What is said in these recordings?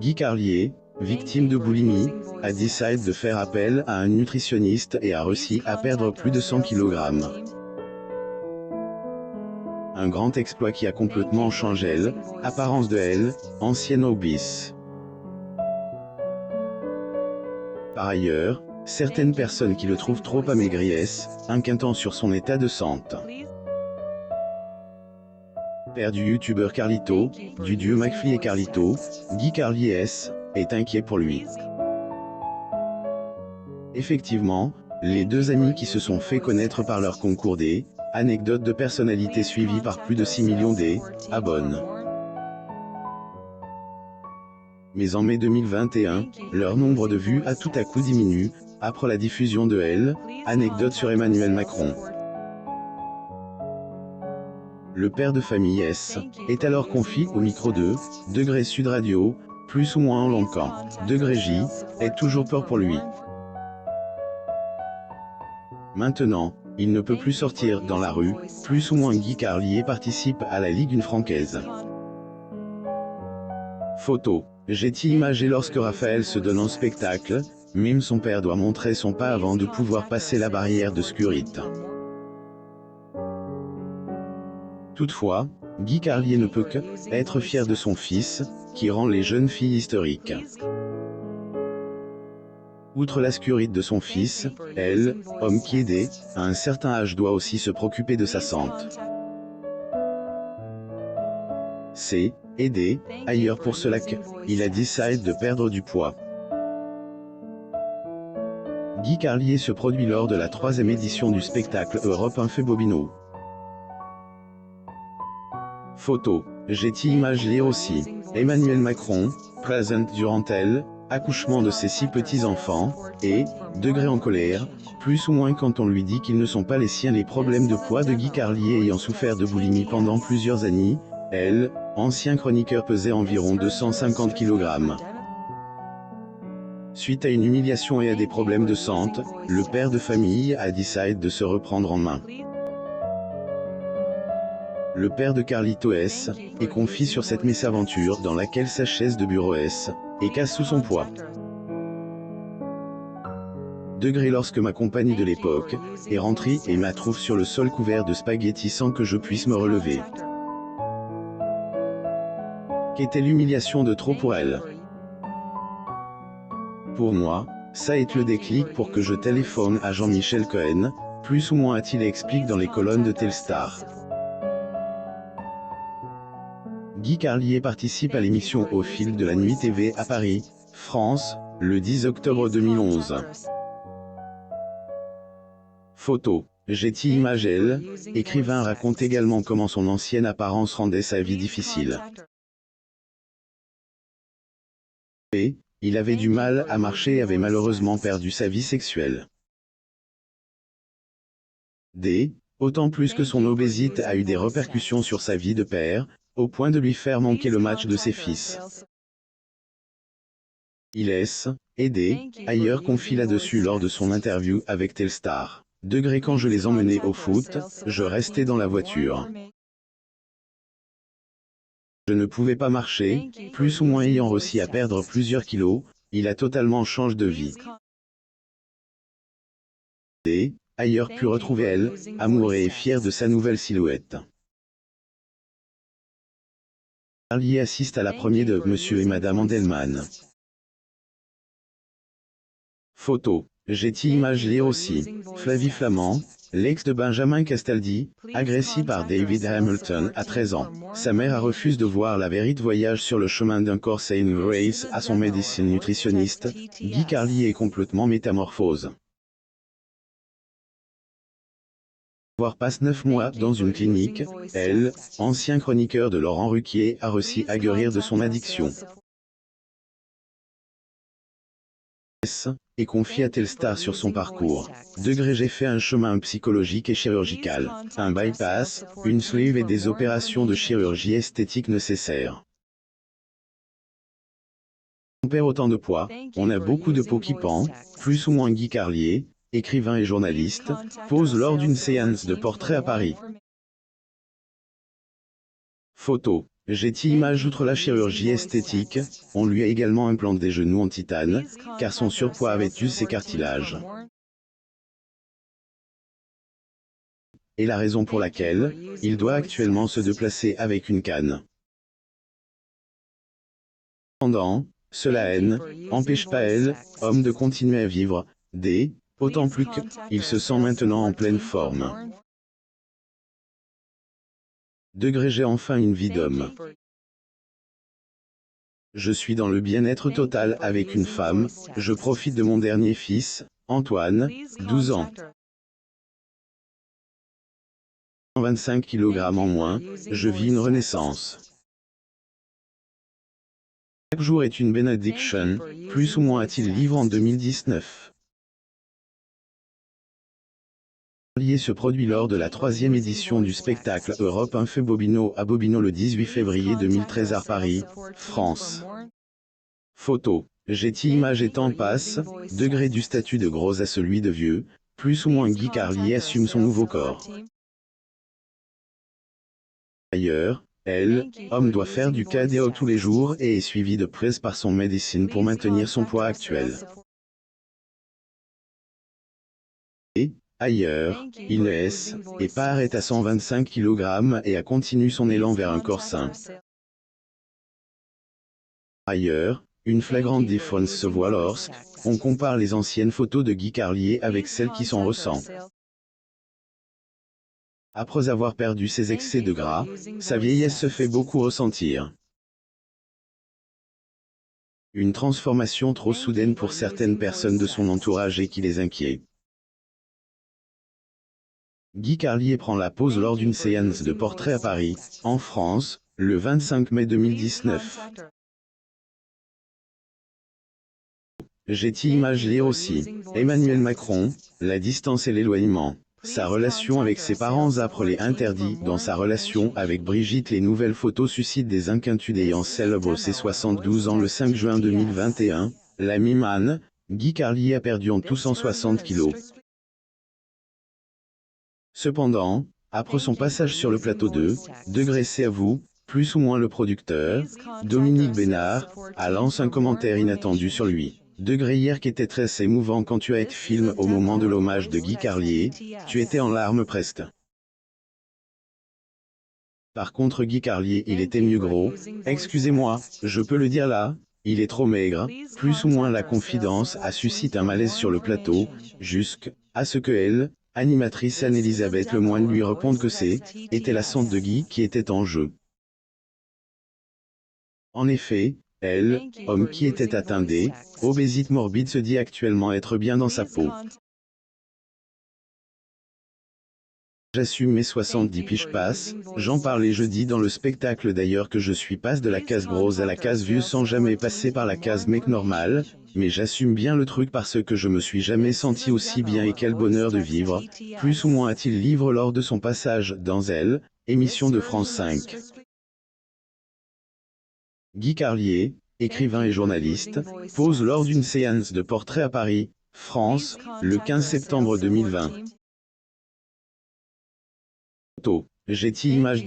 Guy Carlier, victime de boulimie, a décidé de faire appel à un nutritionniste et a réussi à perdre plus de 100 kg. Un grand exploit qui a complètement changé l'apparence de elle, ancienne obèse. Par ailleurs, certaines personnes qui le trouvent trop amaigrissent, inquiétant sur son état de santé. Père du youtubeur Carlito, du duo McFly et Carlito, Guy Carlier est inquiet pour lui. Effectivement, les deux amis qui se sont fait connaître par leur concours des anecdotes de personnalités suivies par plus de 6 millions d'abonnés. Mais en mai 2021, leur nombre de vues a tout à coup diminué, après la diffusion de anecdote sur Emmanuel Macron. Le père de famille est alors confié au micro de Degré Sud Radio, plus ou moins en l'encan. Degré J est toujours peur pour lui. Maintenant, il ne peut plus sortir dans la rue, plus ou moins Guy Carlier participe à la Ligue une Francaise. Photo. J'ai imagé lorsque Raphaël se donne en spectacle, même son père doit montrer son pas avant de pouvoir passer la barrière de sécurité. Toutefois, Guy Carlier ne peut que être fier de son fils, qui rend les jeunes filles historiques. Outre la sécurité de son fils, homme qui aidé, à un certain âge doit aussi se préoccuper de sa santé. C'est aider ailleurs pour cela qu'il a décidé de perdre du poids. Guy Carlier se produit lors de la 3e édition du spectacle Europe 1 fait Bobino. Photo. J'ai imagé aussi Emmanuel Macron, présente durant accouchement de ses 6 petits-enfants, et, degré en colère, plus ou moins quand on lui dit qu'ils ne sont pas les siens. Les problèmes de poids de Guy Carlier ayant souffert de boulimie pendant plusieurs années, ancien chroniqueur pesait environ 250 kg. Suite à une humiliation et à des problèmes de santé, le père de famille a décidé de se reprendre en main. Le père de Carlito est confie sur cette mésaventure dans laquelle sa chaise de bureau est casse sous son poids. Degré lorsque ma compagnie de l'époque est rentrée et m'a trouvé sur le sol couvert de spaghettis sans que je puisse me relever. Qu'était l'humiliation de trop pour elle. Pour moi, ça est le déclic pour que je téléphone à Jean-Michel Cohen, plus ou moins a-t-il explique dans les colonnes de Telstar. Guy Carlier participe à l'émission Au fil de la nuit TV à Paris, France, le 10 octobre 2011. Photo. J'ai imagé écrivain raconte également comment son ancienne apparence rendait sa vie difficile. Et, il avait du mal à marcher et avait malheureusement perdu sa vie sexuelle. Autant plus que son obésité a eu des répercussions sur sa vie de père, au point de lui faire manquer le match de ses fils. Il est aidé ailleurs confie là-dessus lors de son interview avec Telstar. Degré quand je les emmenais au foot, je restais dans la voiture. Je ne pouvais pas marcher, plus ou moins ayant réussi à perdre plusieurs kilos, il a totalement changé de vie. Ailleurs pu retrouver amoureux et fier de sa nouvelle silhouette. Carlier assiste à la première de Monsieur et Madame Andelman. Photo. J'ai imagé aussi Flavie Flament, l'ex de Benjamin Castaldi, agressé par David Hamilton à 13 ans. Sa mère a refusé de voir la vérité voyage sur le chemin d'un corps Saving Grace à son médecin nutritionniste. Guy Carlier est complètement métamorphose. Voir passe 9 mois dans une clinique, ancien chroniqueur de Laurent Ruquier, a réussi à guérir de son addiction. Et confie à Telstar sur son parcours. Degré j'ai fait un chemin psychologique et chirurgical, un bypass, une sleeve et des opérations de chirurgie esthétique nécessaires. On perd autant de poids, on a beaucoup de peau qui pend, plus ou moins. Guy Carlier, écrivain et journaliste, pose lors d'une séance de portrait à Paris. Photo. Getty Images. Outre la chirurgie esthétique, on lui a également implanté des genoux en titane, car son surpoids avait usé ses cartilages. Et la raison pour laquelle, il doit actuellement se déplacer avec une canne. Cependant, cela n'empêche pas homme de continuer à vivre, autant plus qu'il se sent maintenant en pleine forme. J'ai enfin une vie d'homme. Je suis dans le bien-être total avec une femme, je profite de mon dernier fils, Antoine, 12 ans. 125 kg en moins, je vis une renaissance. Chaque jour est une bénédiction, plus ou moins a-t-il livré en 2019. Se produit lors de la 3e édition du spectacle Europe 1 fait Bobino à Bobino le 18 février 2013 à Paris, France. Photo. Getty Images. Et temps passe, degré du statut de gros à celui de vieux, plus ou moins Guy Carlier assume son nouveau corps. Ailleurs, homme doit faire du cardio tous les jours et est suivi de près par son médecin pour maintenir son poids actuel. Ailleurs, il laisse, et part à 125 kg et a continué son élan vers un corps sain. Ailleurs, une flagrante différence se voit lorsqu'on compare les anciennes photos de Guy Carlier avec celles qui sont récentes. Après avoir perdu ses excès de gras, sa vieillesse se fait beaucoup ressentir. Une transformation trop soudaine pour certaines personnes de son entourage et qui les inquiète. Guy Carlier prend la pose lors d'une séance de portrait à Paris, en France, le 25 mai 2019. Getty Images. Aussi, Emmanuel Macron, la distance et l'éloignement. Sa relation avec ses parents après les interdits. Dans sa relation avec Brigitte, les nouvelles photos suscitent des inquiétudes ayant célébré ses 72 ans le 5 juin 2021. La mimane, Guy Carlier a perdu en tout 160 kilos. Cependant, après son passage sur le plateau c'est à vous, plus ou moins le producteur, Dominique Bénard, a lancé un commentaire inattendu sur lui. Hier qui était très émouvant quand tu as été filmé au moment de l'hommage de Guy Carlier, tu étais en larmes presque. Par contre Guy Carlier il était mieux gros, excusez-moi, je peux le dire là, il est trop maigre, plus ou moins la confidence a suscité un malaise sur le plateau, jusqu'à ce que animatrice Anne-Elisabeth Lemoine lui réponde que était la santé de Guy qui était en jeu. En effet, homme qui était atteint d'obésité morbide se dit actuellement être bien dans sa peau. J'assume mes 70 piges passe, j'en parlais jeudi dans le spectacle d'ailleurs que je suis passe de la case grosse à la case vieux sans jamais passer par la case mec normal, mais j'assume bien le truc parce que je me suis jamais senti aussi bien et quel bonheur de vivre, plus ou moins a-t-il livré lors de son passage dans émission de France 5. Guy Carlier, écrivain et journaliste, pose lors d'une séance de portrait à Paris, France, le 15 septembre 2020. Getty Images.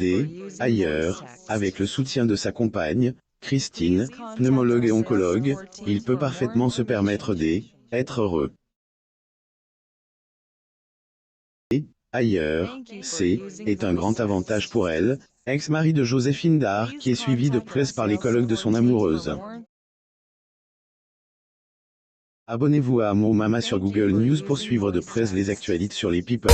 Ailleurs, avec le soutien de sa compagne, Christine, pneumologue et oncologue, il peut parfaitement se permettre d'être heureux. Ailleurs, est un grand avantage pour elle, ex-mari de Joséphine Dar qui est suivi de près par les collègues de son amoureuse. Abonnez-vous à Amour Mama sur Google News pour suivre de près les actualités sur les people.